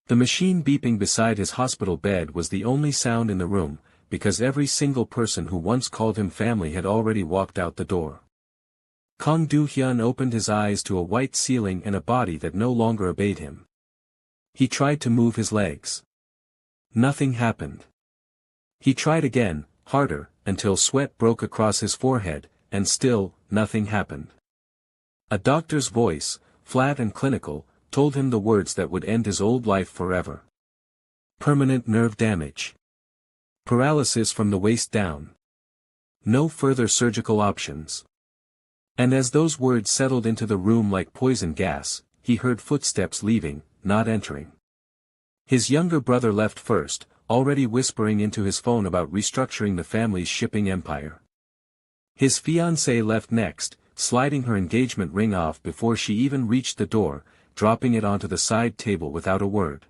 The machine beeping beside his hospital bed was the only sound in the room, because every single person who once called him family had already walked out the door. Kang Do-hyun opened his eyes to a white ceiling and a body that no longer obeyed him. He tried to move his legs. Nothing happened. He tried again, harder, until sweat broke across his forehead, and still, nothing happened. A doctor's voice, flat and clinical, told him the words that would end his old life forever. Permanent nerve damage. Paralysis from the waist down. No further surgical options. And as those words settled into the room like poison gas, he heard footsteps leaving, not entering. His younger brother left first, already whispering into his phone about restructuring the family's shipping empire. His fiancée left next, sliding her engagement ring off before she even reached the door, dropping it onto the side table without a word.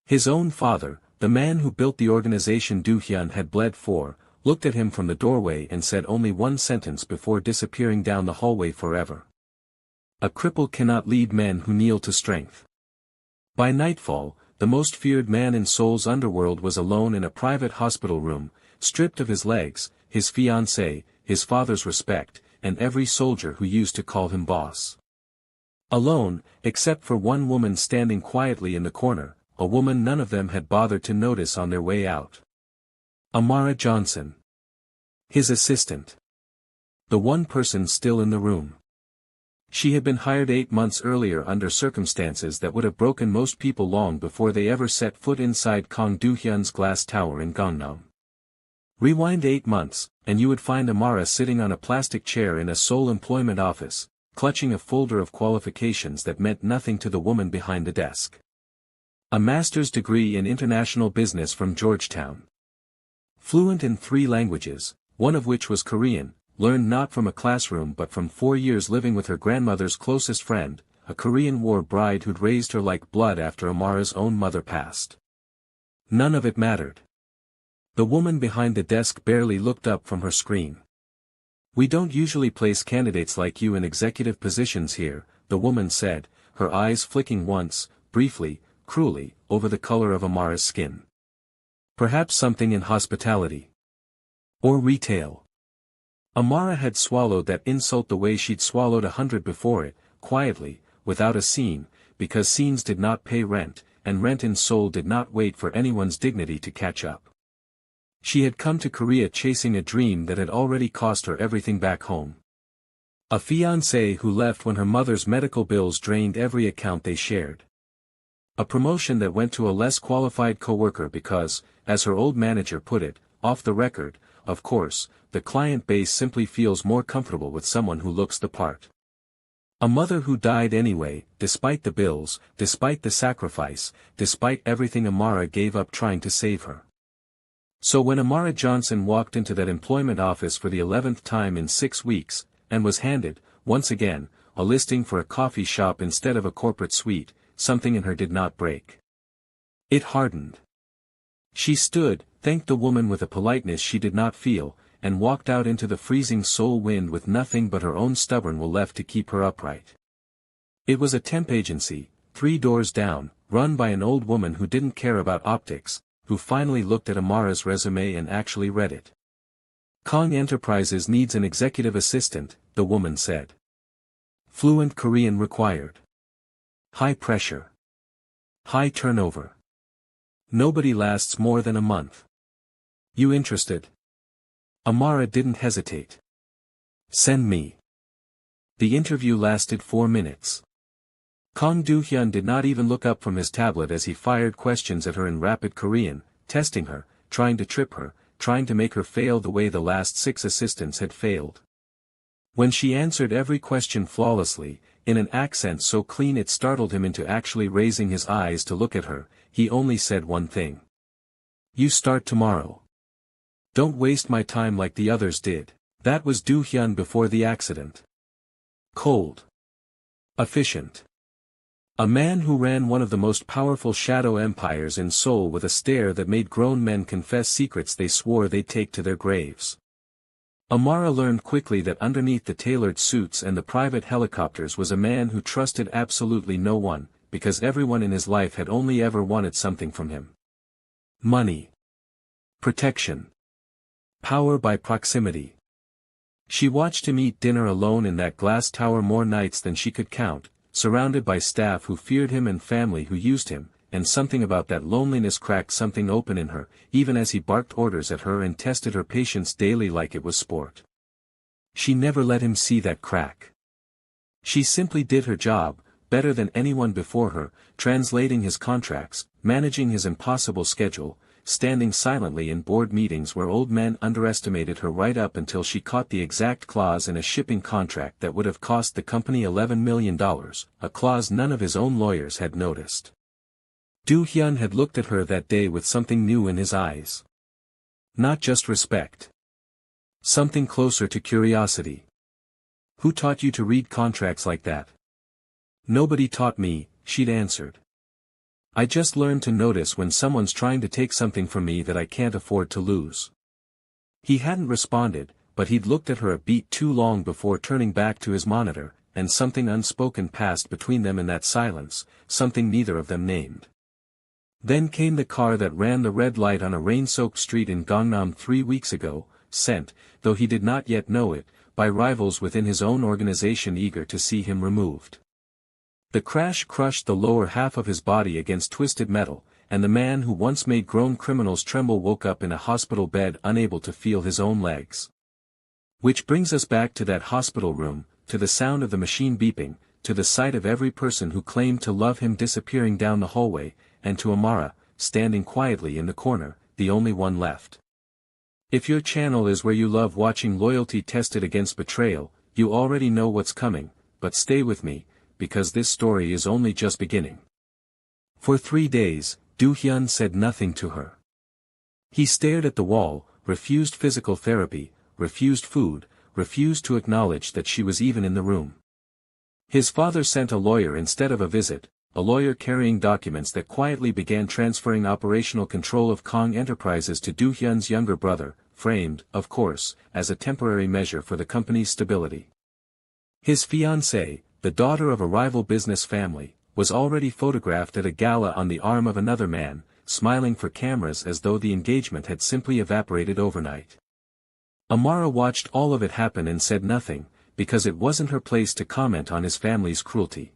His own father, the man who built the organization Do-hyun had bled for, looked at him from the doorway and said only one sentence before disappearing down the hallway forever. A cripple cannot lead men who kneel to strength. By nightfall, the most feared man in Seoul's underworld was alone in a private hospital room, stripped of his legs, his fiancée, his father's respect, and every soldier who used to call him boss. Alone, except for one woman standing quietly in the corner, a woman none of them had bothered to notice on their way out. Amara Johnson. His assistant. The one person still in the room. She had been hired 8 months earlier under circumstances that would have broken most people long before they ever set foot inside Kang Do-hyun's glass tower in Gangnam. Rewind 8 months, and you would find Amara sitting on a plastic chair in a Seoul employment office, clutching a folder of qualifications that meant nothing to the woman behind the desk. A master's degree in international business from Georgetown. Fluent in 3 languages, one of which was Korean, learned not from a classroom but from 4 years living with her grandmother's closest friend, a Korean war bride who'd raised her like blood after Amara's own mother passed. None of it mattered. The woman behind the desk barely looked up from her screen. "We don't usually place candidates like you in executive positions here," the woman said, her eyes flicking once, briefly, cruelly, over the color of Amara's skin. "Perhaps something in hospitality. Or retail." Amara had swallowed that insult the way she'd swallowed 100 before it, quietly, without a scene, because scenes did not pay rent, and rent in Seoul did not wait for anyone's dignity to catch up. She had come to Korea chasing a dream that had already cost her everything back home. A fiancé who left when her mother's medical bills drained every account they shared. A promotion that went to a less qualified coworker because, as her old manager put it, off the record, of course, the client base simply feels more comfortable with someone who looks the part. A mother who died anyway, despite the bills, despite the sacrifice, despite everything Amara gave up trying to save her. So when Amara Johnson walked into that employment office for the 11th time in 6 weeks, and was handed, once again, a listing for a coffee shop instead of a corporate suite, something in her did not break. It hardened. She stood, thanked the woman with a politeness she did not feel, and walked out into the freezing Seoul wind with nothing but her own stubborn will left to keep her upright. It was a temp agency, 3 doors down, run by an old woman who didn't care about optics, who finally looked at Amara's resume and actually read it. "Kang Enterprises needs an executive assistant," the woman said. "Fluent Korean required. High pressure. High turnover. Nobody lasts more than a month. You interested?" Amara didn't hesitate. "Send me." The interview lasted 4 minutes. Kang Do-hyun did not even look up from his tablet as he fired questions at her in rapid Korean, testing her, trying to trip her, trying to make her fail the way the last 6 assistants had failed. When she answered every question flawlessly, in an accent so clean it startled him into actually raising his eyes to look at her, he only said one thing. "You start tomorrow. Don't waste my time like the others did." That was Do-hyun before the accident. Cold. Efficient. A man who ran one of the most powerful shadow empires in Seoul with a stare that made grown men confess secrets they swore they'd take to their graves. Amara learned quickly that underneath the tailored suits and the private helicopters was a man who trusted absolutely no one, because everyone in his life had only ever wanted something from him. Money. Protection. Power by proximity. She watched him eat dinner alone in that glass tower more nights than she could count, surrounded by staff who feared him and family who used him, and something about that loneliness cracked something open in her, even as he barked orders at her and tested her patience daily like it was sport. She never let him see that crack. She simply did her job, better than anyone before her, translating his contracts, managing his impossible schedule, standing silently in board meetings where old men underestimated her right up until she caught the exact clause in a shipping contract that would have cost the company $11 million, a clause none of his own lawyers had noticed. Do-hyun had looked at her that day with something new in his eyes. Not just respect. Something closer to curiosity. Who taught you to read contracts like that? Nobody taught me, she'd answered. I just learned to notice when someone's trying to take something from me that I can't afford to lose. He hadn't responded, but he'd looked at her a beat too long before turning back to his monitor, and something unspoken passed between them in that silence, something neither of them named. Then came the car that ran the red light on a rain-soaked street in Gangnam 3 weeks ago, sent, though he did not yet know it, by rivals within his own organization eager to see him removed. The crash crushed the lower half of his body against twisted metal, and the man who once made grown criminals tremble woke up in a hospital bed unable to feel his own legs. Which brings us back to that hospital room, to the sound of the machine beeping, to the sight of every person who claimed to love him disappearing down the hallway, and to Amara, standing quietly in the corner, the only one left. If your channel is where you love watching loyalty tested against betrayal, you already know what's coming, but stay with me, because this story is only just beginning. For 3 days, Do-hyun said nothing to her. He stared at the wall, refused physical therapy, refused food, refused to acknowledge that she was even in the room. His father sent a lawyer instead of a visit, a lawyer carrying documents that quietly began transferring operational control of Kang Enterprises to Do-hyun's younger brother, framed, of course, as a temporary measure for the company's stability. His fiancée, the daughter of a rival business family, was already photographed at a gala on the arm of another man, smiling for cameras as though the engagement had simply evaporated overnight. Amara watched all of it happen and said nothing, because it wasn't her place to comment on his family's cruelty.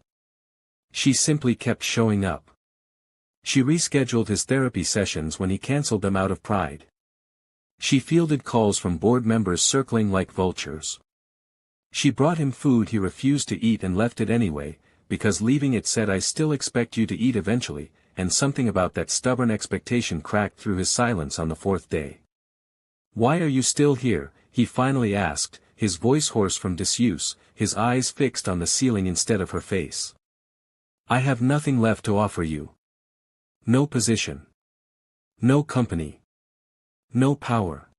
She simply kept showing up. She rescheduled his therapy sessions when he cancelled them out of pride. She fielded calls from board members circling like vultures. She brought him food he refused to eat and left it anyway, because leaving it said I still expect you to eat eventually, and something about that stubborn expectation cracked through his silence on the 4th day. Why are you still here? He finally asked, his voice hoarse from disuse, his eyes fixed on the ceiling instead of her face. I have nothing left to offer you. No position. No company. No power.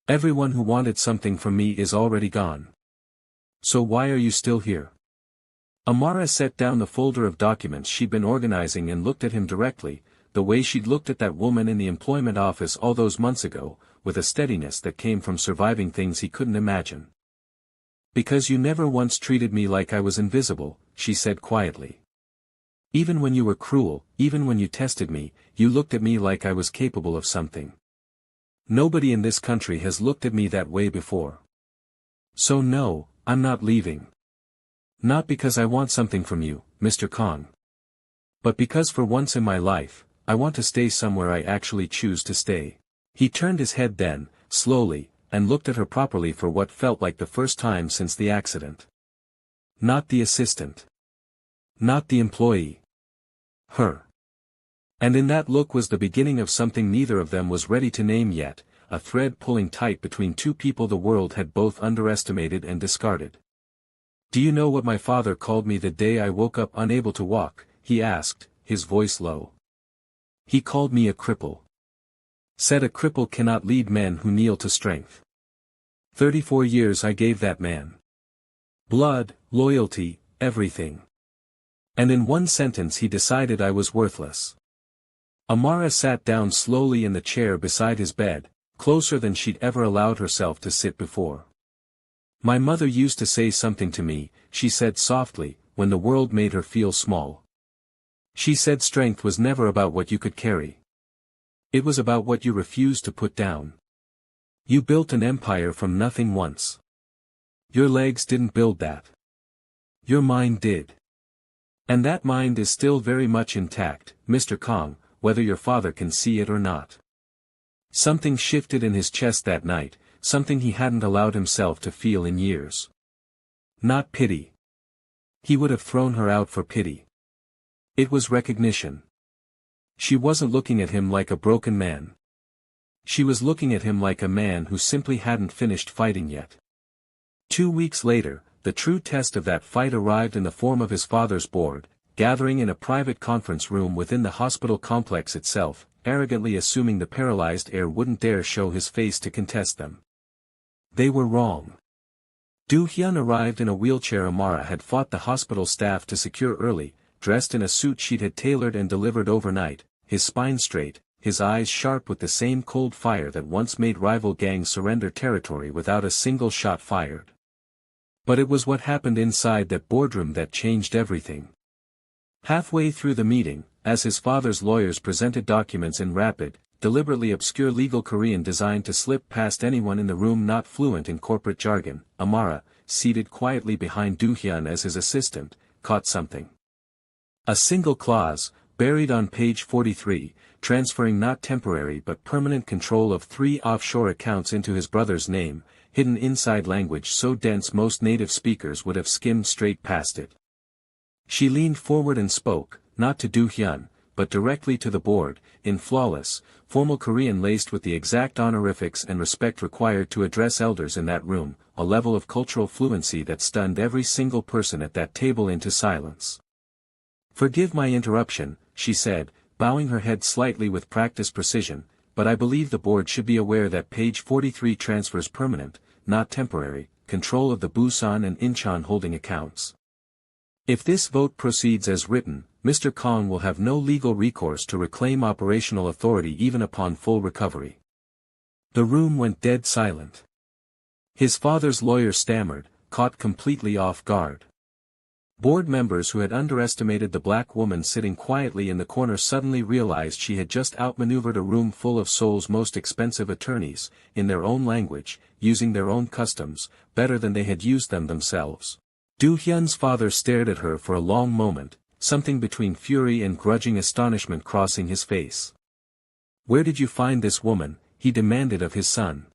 Everyone who wanted something from me is already gone. So why are you still here? Amara set down the folder of documents she'd been organizing and looked at him directly, the way she'd looked at that woman in the employment office all those months ago, with a steadiness that came from surviving things he couldn't imagine. Because you never once treated me like I was invisible, she said quietly. Even when you were cruel, even when you tested me, you looked at me like I was capable of something. Nobody in this country has looked at me that way before. So no, I'm not leaving. Not because I want something from you, Mr. Kang. But because for once in my life, I want to stay somewhere I actually choose to stay. He turned his head then, slowly, and looked at her properly for what felt like the first time since the accident. Not the assistant. Not the employee. Her. And in that look was the beginning of something neither of them was ready to name yet, a thread pulling tight between two people the world had both underestimated and discarded. Do you know what my father called me the day I woke up unable to walk? He asked, his voice low. He called me a cripple. Said a cripple cannot lead men who kneel to strength. 34 years I gave that man. Blood, loyalty, everything. And in one sentence he decided I was worthless. Amara sat down slowly in the chair beside his bed, closer than she'd ever allowed herself to sit before. My mother used to say something to me, she said softly, when the world made her feel small. She said strength was never about what you could carry. It was about what you refused to put down. You built an empire from nothing once. Your legs didn't build that. Your mind did. And that mind is still very much intact, Mr. Kang, whether your father can see it or not. Something shifted in his chest that night, something he hadn't allowed himself to feel in years. Not pity. He would have thrown her out for pity. It was recognition. She wasn't looking at him like a broken man. She was looking at him like a man who simply hadn't finished fighting yet. 2 weeks later, the true test of that fight arrived in the form of his father's board, gathering in a private conference room within the hospital complex itself, arrogantly assuming the paralyzed heir wouldn't dare show his face to contest them. They were wrong. Do-hyun arrived in a wheelchair Amara had fought the hospital staff to secure early, dressed in a suit she'd had tailored and delivered overnight, his spine straight, his eyes sharp with the same cold fire that once made rival gangs surrender territory without a single shot fired. But it was what happened inside that boardroom that changed everything. Halfway through the meeting, as his father's lawyers presented documents in rapid, deliberately obscure legal Korean designed to slip past anyone in the room not fluent in corporate jargon, Amara, seated quietly behind Do-hyun as his assistant, caught something. A single clause, buried on page 43, transferring not temporary but permanent control of 3 offshore accounts into his brother's name, hidden inside language so dense most native speakers would have skimmed straight past it. She leaned forward and spoke, not to Do-hyun, but directly to the board, in flawless, formal Korean laced with the exact honorifics and respect required to address elders in that room, a level of cultural fluency that stunned every single person at that table into silence. "Forgive my interruption," she said, bowing her head slightly with practiced precision, "but I believe the board should be aware that page 43 transfers permanent, not temporary, control of the Busan and Incheon holding accounts. If this vote proceeds as written, Mr. Kang will have no legal recourse to reclaim operational authority even upon full recovery." The room went dead silent. His father's lawyer stammered, caught completely off guard. Board members who had underestimated the black woman sitting quietly in the corner suddenly realized she had just outmaneuvered a room full of Seoul's most expensive attorneys, in their own language, using their own customs, better than they had used them themselves. Do-hyun's father stared at her for a long moment, something between fury and grudging astonishment crossing his face. "Where did you find this woman?" he demanded of his son.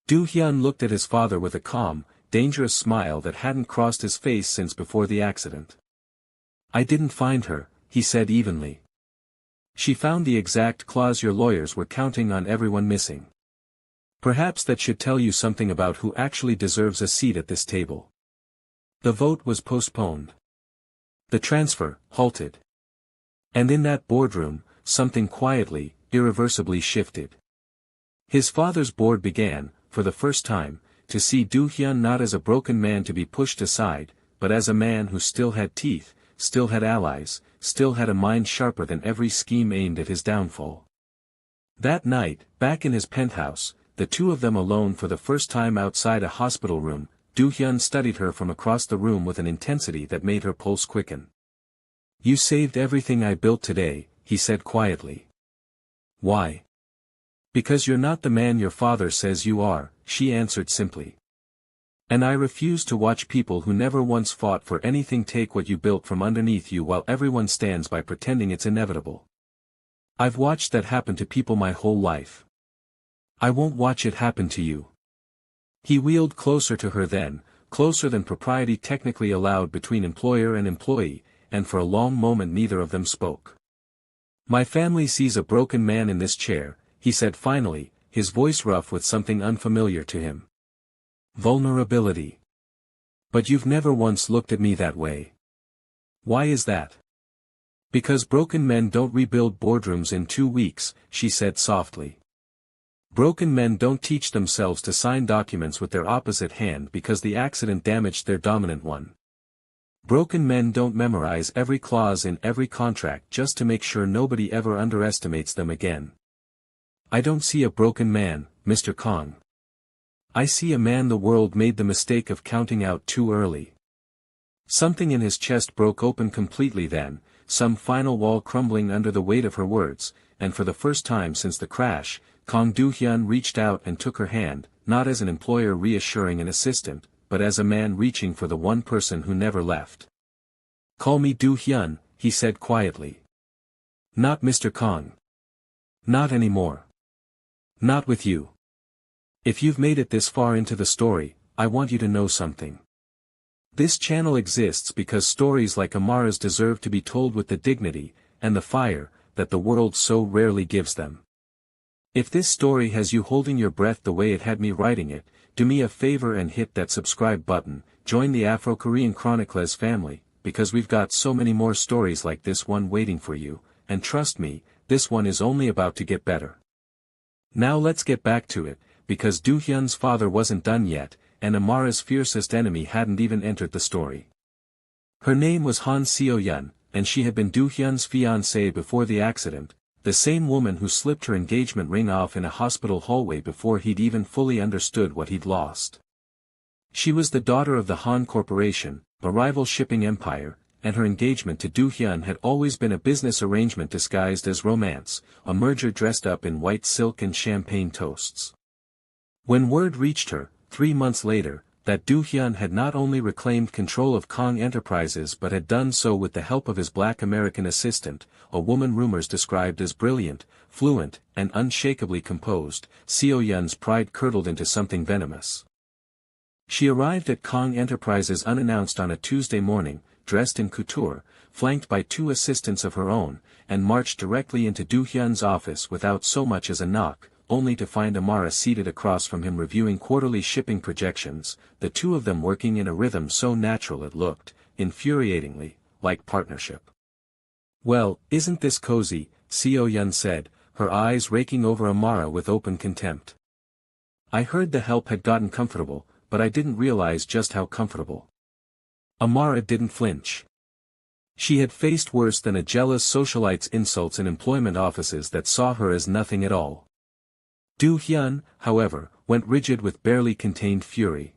Do-hyun looked at his father with a calm, dangerous smile that hadn't crossed his face since before the accident. "I didn't find her," he said evenly. "She found the exact clause your lawyers were counting on everyone missing. Perhaps that should tell you something about who actually deserves a seat at this table." The vote was postponed. The transfer, halted. And in that boardroom, something quietly, irreversibly shifted. His father's board began, for the first time, to see Do-hyun not as a broken man to be pushed aside, but as a man who still had teeth, still had allies, still had a mind sharper than every scheme aimed at his downfall. That night, back in his penthouse, the two of them alone for the first time outside a hospital room, Do-hyun studied her from across the room with an intensity that made her pulse quicken. "You saved everything I built today," he said quietly. "Why?" "Because you're not the man your father says you are," she answered simply. "And I refuse to watch people who never once fought for anything take what you built from underneath you while everyone stands by pretending it's inevitable. I've watched that happen to people my whole life. I won't watch it happen to you." He wheeled closer to her then, closer than propriety technically allowed between employer and employee, and for a long moment neither of them spoke. "My family sees a broken man in this chair," he said finally, his voice rough with something unfamiliar to him. "Vulnerability. But you've never once looked at me that way. Why is that?" "Because broken men don't rebuild boardrooms in 2 weeks," she said softly. "Broken men don't teach themselves to sign documents with their opposite hand because the accident damaged their dominant one. Broken men don't memorize every clause in every contract just to make sure nobody ever underestimates them again. I don't see a broken man, Mr. Kang. I see a man the world made the mistake of counting out too early." Something in his chest broke open completely then, some final wall crumbling under the weight of her words, and for the first time since the crash, Kang Do-hyun reached out and took her hand, not as an employer reassuring an assistant, but as a man reaching for the one person who never left. "Call me Do-hyun," he said quietly. "Not Mr. Kang. Not anymore. Not with you. If you've made it this far into the story, I want you to know something. This channel exists because stories like Amara's deserve to be told with the dignity, and the fire, that the world so rarely gives them. If this story has you holding your breath the way it had me writing it, do me a favor and hit that subscribe button, join the AfroKorean Chronicles family, because we've got so many more stories like this one waiting for you, and trust me, this one is only about to get better. Now let's get back to it, because Do-hyun's father wasn't done yet, and Amara's fiercest enemy hadn't even entered the story. Her name was Han Seo-yeon, and she had been Do-hyun's fiancée before the accident, the same woman who slipped her engagement ring off in a hospital hallway before he'd even fully understood what he'd lost. She was the daughter of the Han Corporation, a rival shipping empire, and her engagement to Do-hyun had always been a business arrangement disguised as romance, a merger dressed up in white silk and champagne toasts. When word reached her, 3 months later, that Do-hyun had not only reclaimed control of Kang Enterprises but had done so with the help of his black American assistant, a woman rumors described as brilliant, fluent, and unshakably composed, Seo-yeon's pride curdled into something venomous. She arrived at Kang Enterprises unannounced on a Tuesday morning, dressed in couture, flanked by 2 assistants of her own, and marched directly into Do-hyun's office without so much as a knock, only to find Amara seated across from him reviewing quarterly shipping projections, the two of them working in a rhythm so natural it looked, infuriatingly, like partnership. "Well, isn't this cozy?" Seo-yeon said, her eyes raking over Amara with open contempt. "I heard the help had gotten comfortable, but I didn't realize just how comfortable." Amara didn't flinch. She had faced worse than a jealous socialite's insults in employment offices that saw her as nothing at all. Do-hyun, however, went rigid with barely contained fury.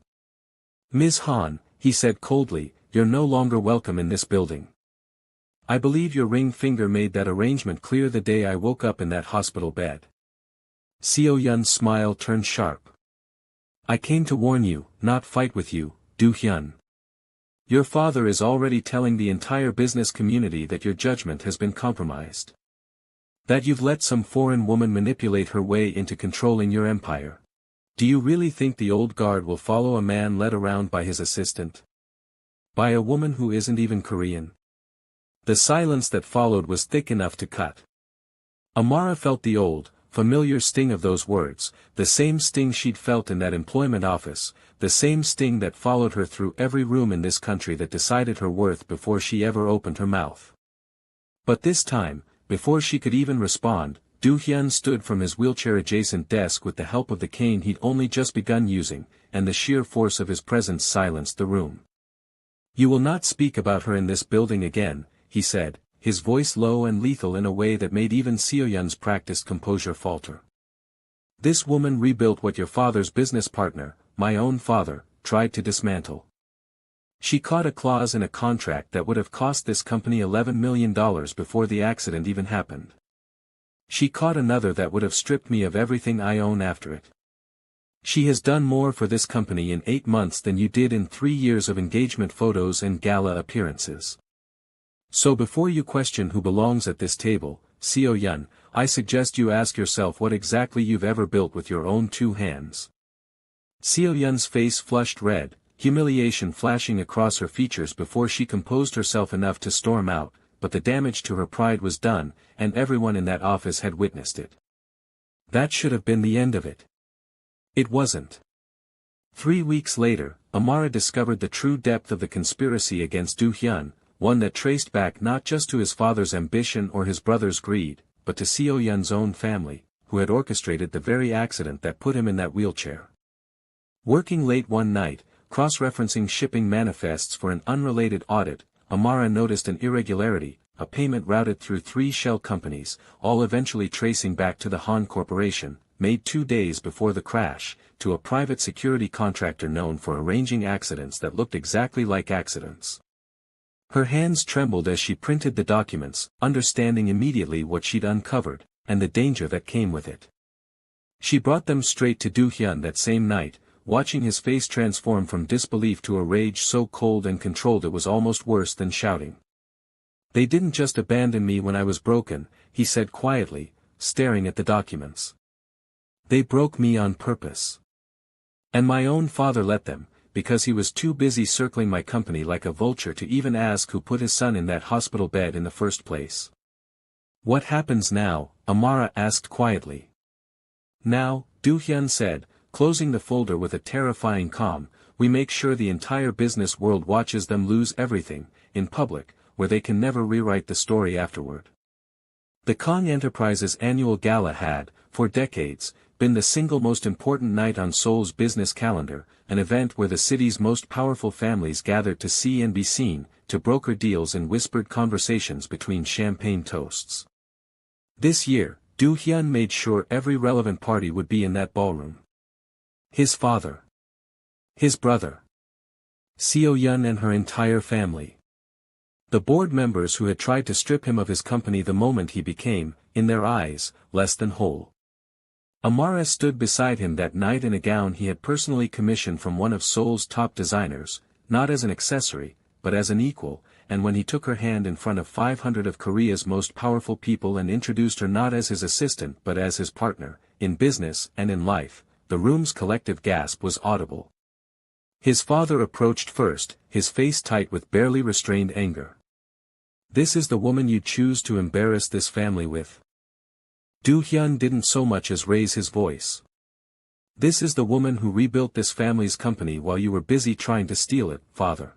"Ms. Han," he said coldly, "you're no longer welcome in this building. I believe your ring finger made that arrangement clear the day I woke up in that hospital bed." Seo-yeon's smile turned sharp. "I came to warn you, not fight with you, Do-hyun. Your father is already telling the entire business community that your judgment has been compromised. That you've let some foreign woman manipulate her way into controlling your empire. Do you really think the old guard will follow a man led around by his assistant? By a woman who isn't even Korean?" The silence that followed was thick enough to cut. Amara felt the old, familiar sting of those words, the same sting she'd felt in that employment office, the same sting that followed her through every room in this country that decided her worth before she ever opened her mouth. But this time, before she could even respond, Do-hyun stood from his wheelchair-adjacent desk with the help of the cane he'd only just begun using, and the sheer force of his presence silenced the room. "You will not speak about her in this building again," he said, his voice low and lethal in a way that made even Seo-yeon's practiced composure falter. "This woman rebuilt what your father's business partner, my own father, tried to dismantle. She caught a clause in a contract that would have cost this company $11 million before the accident even happened. She caught another that would have stripped me of everything I own after it. She has done more for this company in 8 months than you did in 3 years of engagement photos and gala appearances. So before you question who belongs at this table, Seo-yeon, I suggest you ask yourself what exactly you've ever built with your own 2 hands." Seo-yeon's face flushed red, humiliation flashing across her features before she composed herself enough to storm out, but the damage to her pride was done, and everyone in that office had witnessed it. That should have been the end of it. It wasn't. 3 weeks later, Amara discovered the true depth of the conspiracy against Do-hyun, one that traced back not just to his father's ambition or his brother's greed, but to Seo-yeon's own family, who had orchestrated the very accident that put him in that wheelchair. Working late one night, cross-referencing shipping manifests for an unrelated audit, Amara noticed an irregularity, a payment routed through 3 shell companies, all eventually tracing back to the Han Corporation, made 2 days before the crash, to a private security contractor known for arranging accidents that looked exactly like accidents. Her hands trembled as she printed the documents, understanding immediately what she'd uncovered, and the danger that came with it. She brought them straight to Do-hyun that same night, watching his face transform from disbelief to a rage so cold and controlled it was almost worse than shouting. "They didn't just abandon me when I was broken," he said quietly, staring at the documents. "They broke me on purpose. And my own father let them, because he was too busy circling my company like a vulture to even ask who put his son in that hospital bed in the first place." "What happens now?" Amara asked quietly. "Now," Do-hyun said, closing the folder with a terrifying calm, "we make sure the entire business world watches them lose everything, in public, where they can never rewrite the story afterward." The Kang Enterprises annual gala had, for decades, been the single most important night on Seoul's business calendar, an event where the city's most powerful families gathered to see and be seen, to broker deals in whispered conversations between champagne toasts. This year, Do-hyun made sure every relevant party would be in that ballroom. His father. His brother. Seo-yeon and her entire family. The board members who had tried to strip him of his company the moment he became, in their eyes, less than whole. Amara stood beside him that night in a gown he had personally commissioned from one of Seoul's top designers, not as an accessory, but as an equal, and when he took her hand in front of 500 of Korea's most powerful people and introduced her not as his assistant but as his partner, in business and in life, the room's collective gasp was audible. His father approached first, his face tight with barely restrained anger. "This is the woman you choose to embarrass this family with?" Do-hyun didn't so much as raise his voice. "This is the woman who rebuilt this family's company while you were busy trying to steal it, father.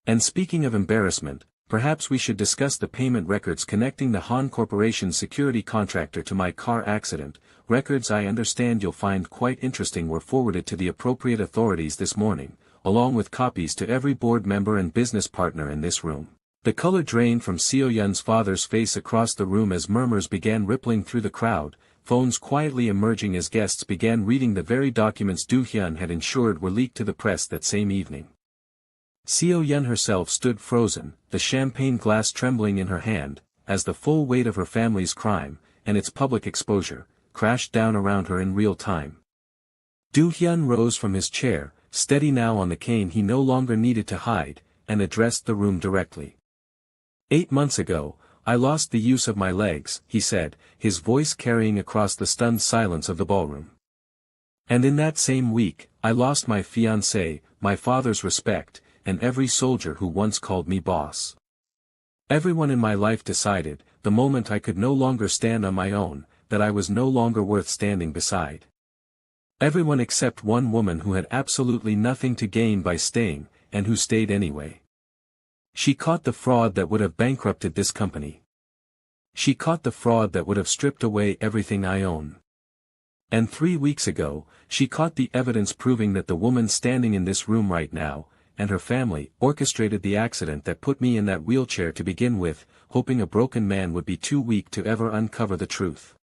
And speaking of embarrassment, perhaps we should discuss the payment records connecting the Han Corporation's security contractor to my car accident. Records I understand you'll find quite interesting were forwarded to the appropriate authorities this morning, along with copies to every board member and business partner in this room." The color drained from Seo-yeon's father's face across the room as murmurs began rippling through the crowd, phones quietly emerging as guests began reading the very documents Do-hyun had ensured were leaked to the press that same evening. Seo-yeon herself stood frozen, the champagne glass trembling in her hand, as the full weight of her family's crime, and its public exposure, crashed down around her in real time. Do-hyun rose from his chair, steady now on the cane he no longer needed to hide, and addressed the room directly. "8 months ago, I lost the use of my legs," he said, his voice carrying across the stunned silence of the ballroom. "And in that same week, I lost my fiancée, my father's respect, and every soldier who once called me boss. Everyone in my life decided, the moment I could no longer stand on my own, that I was no longer worth standing beside. Everyone except one woman who had absolutely nothing to gain by staying, and who stayed anyway. She caught the fraud that would have bankrupted this company. She caught the fraud that would have stripped away everything I own. And 3 weeks ago, she caught the evidence proving that the woman standing in this room right now, and her family, orchestrated the accident that put me in that wheelchair to begin with, hoping a broken man would be too weak to ever uncover the truth."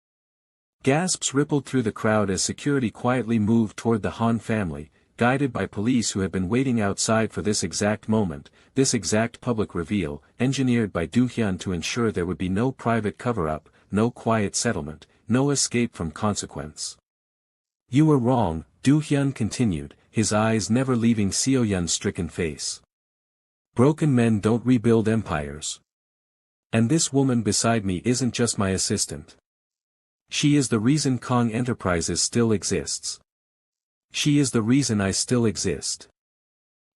Gasps rippled through the crowd as security quietly moved toward the Han family, guided by police who had been waiting outside for this exact moment, this exact public reveal, engineered by Do-hyun to ensure there would be no private cover-up, no quiet settlement, no escape from consequence. "You were wrong," Do-hyun continued, his eyes never leaving Seo-yeon's stricken face. "Broken men don't rebuild empires. And this woman beside me isn't just my assistant. She is the reason Kang Enterprises still exists. She is the reason I still exist.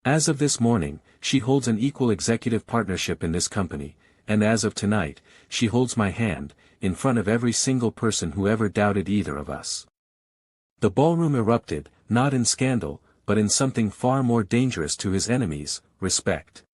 As of this morning, she holds an equal executive partnership in this company, and as of tonight, she holds my hand, in front of every single person who ever doubted either of us." The ballroom erupted, not in scandal, but in something far more dangerous to his enemies, respect.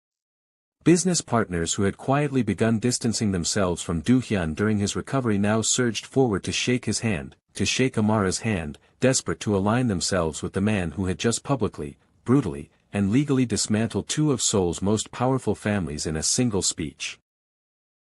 Business partners who had quietly begun distancing themselves from Do-hyun during his recovery now surged forward to shake his hand, to shake Amara's hand, desperate to align themselves with the man who had just publicly, brutally, and legally dismantled 2 of Seoul's most powerful families in a single speech.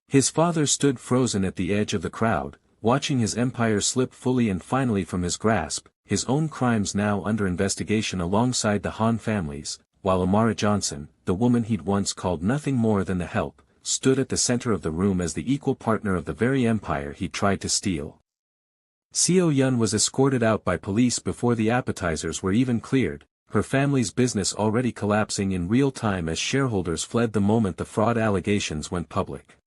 His father stood frozen at the edge of the crowd, watching his empire slip fully and finally from his grasp, his own crimes now under investigation alongside the Han family's, while Amara Johnson, the woman he'd once called nothing more than the help, stood at the center of the room as the equal partner of the very empire he'd tried to steal. Seo-yeon was escorted out by police before the appetizers were even cleared, her family's business already collapsing in real time as shareholders fled the moment the fraud allegations went public.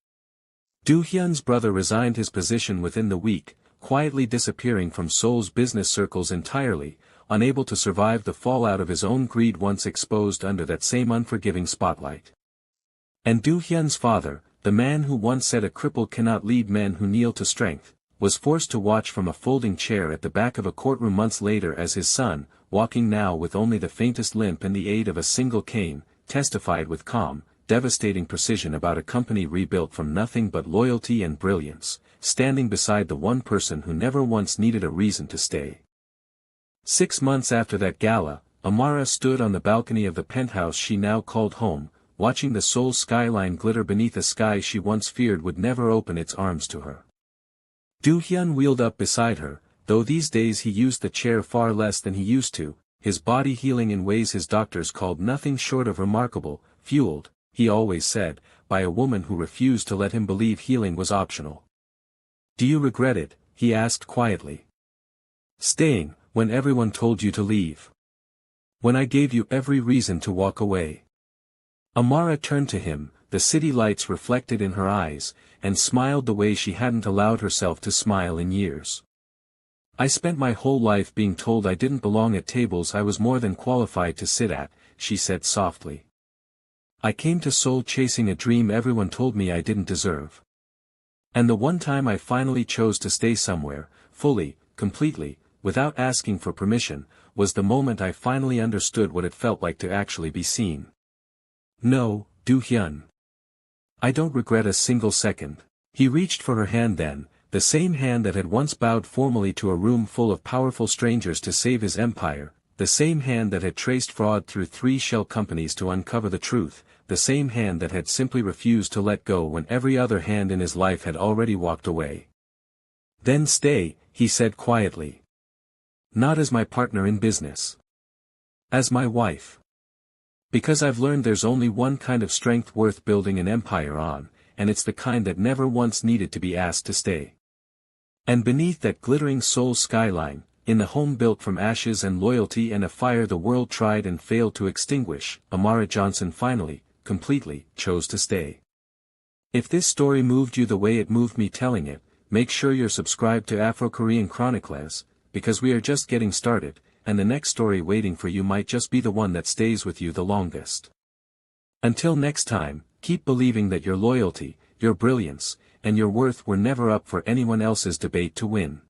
Do-hyun's brother resigned his position within the week, quietly disappearing from Seoul's business circles entirely, unable to survive the fallout of his own greed once exposed under that same unforgiving spotlight. And Do-hyun's father, the man who once said a cripple cannot lead men who kneel to strength, was forced to watch from a folding chair at the back of a courtroom months later as his son, walking now with only the faintest limp and the aid of a single cane, testified with calm, devastating precision about a company rebuilt from nothing but loyalty and brilliance, standing beside the one person who never once needed a reason to stay. 6 months after that gala, Amara stood on the balcony of the penthouse she now called home, watching the Seoul skyline glitter beneath a sky she once feared would never open its arms to her. Do-hyun wheeled up beside her, though these days he used the chair far less than he used to, his body healing in ways his doctors called nothing short of remarkable, fueled, he always said, by a woman who refused to let him believe healing was optional. "Do you regret it?" he asked quietly. "Staying, when everyone told you to leave. When I gave you every reason to walk away." Amara turned to him, the city lights reflected in her eyes, and smiled the way she hadn't allowed herself to smile in years. "I spent my whole life being told I didn't belong at tables I was more than qualified to sit at," she said softly. "I came to Seoul chasing a dream everyone told me I didn't deserve. And the one time I finally chose to stay somewhere, fully, completely, without asking for permission, was the moment I finally understood what it felt like to actually be seen. No, Do-hyun. I don't regret a single second." He reached for her hand then, the same hand that had once bowed formally to a room full of powerful strangers to save his empire, the same hand that had traced fraud through 3 shell companies to uncover the truth, the same hand that had simply refused to let go when every other hand in his life had already walked away. "Then stay," he said quietly. "Not as my partner in business. As my wife. Because I've learned there's only one kind of strength worth building an empire on, and it's the kind that never once needed to be asked to stay." And beneath that glittering Seoul skyline, in the home built from ashes and loyalty and a fire the world tried and failed to extinguish, Amara Johnson finally, completely, chose to stay. If this story moved you the way it moved me telling it, make sure you're subscribed to AfroKorean Chronicles, because we are just getting started, and the next story waiting for you might just be the one that stays with you the longest. Until next time, keep believing that your loyalty, your brilliance, and your worth were never up for anyone else's debate to win.